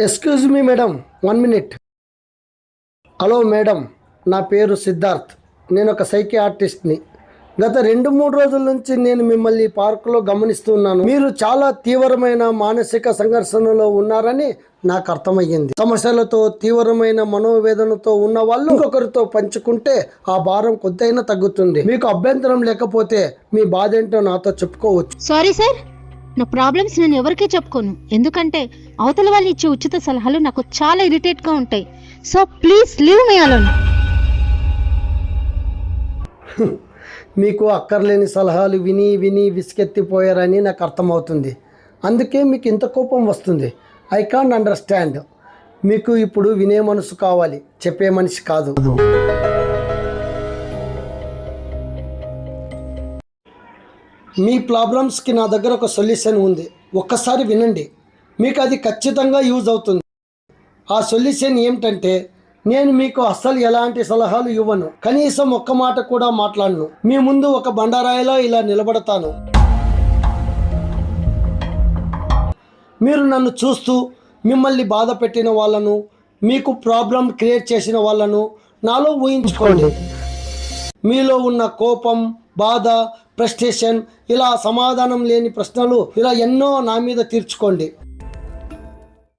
Excuse me madam, 1 minute. Hello madam, నా పేరు సిద్ధార్థ్. నేను ఒక సైకియాట్రిస్ట్ని. గత 2-3 రోజుల నుంచి నేను మిమ్మల్ని పార్కులో గమనిస్తున్నాను. మీరు చాలా తీవ్రమైన మానసిక సంఘర్షణలో ఉన్నారని నాకు అర్థమయ్యింది. సమస్యలతో, తీవ్రమైన మనోవేదనతో ఉన్న వాళ్ళు ఇంకొకరితో పంచుకుంటే ఆ భారం కొద్దిగా తగ్గుతుంది. మీకు అభ్యంతరం లేకపోతే మీ బాధ ఏంటో నాతో చెప్పుకోవచ్చు. సారీ సార్, నా ప్రాబ్లమ్స్ నేను ఎవరికీ చెప్పుకోను. ఎందుకంటే అవతల వాళ్ళు ఇచ్చే ఉచిత సలహాలు నాకు చాలా ఇరిటేట్గా ఉంటాయి. So please leave me alone. మీకు అక్కర్లేని సలహాలు విని విని విసుకెత్తిపోయారని నాకు అర్థమవుతుంది. అందుకే మీకు ఇంత కోపం వస్తుంది. I can't understand. మీకు ఇప్పుడు వినే మనసు కావాలి, చెప్పే మనిషి కాదు. మీ ప్రాబ్లమ్స్కి నా దగ్గర ఒక సొల్యూషన్ ఉంది. ఒక్కసారి వినండి, మీకు అది ఖచ్చితంగా యూజ్ అవుతుంది. ఆ సొల్యూషన్ ఏమిటంటే, నేను మీకు అస్సలు ఎలాంటి సలహాలు ఇవ్వను. కనీసం ఒక్క మాట కూడా మాట్లాడను. మీ ముందు ఒక బండరాయిలో ఇలా నిలబడతాను. మీరు నన్ను చూస్తూ మిమ్మల్ని బాధ పెట్టిన వాళ్ళను, మీకు ప్రాబ్లం క్రియేట్ చేసిన వాళ్ళను నాలో ఊహించుకోండి. మీలో ఉన్న కోపం, బాధ, ఫ్రస్ట్రేషన్, ఇలా సమాధానం లేని ప్రశ్నలు ఇలా ఎన్నో నా మీద తీర్చుకోండి.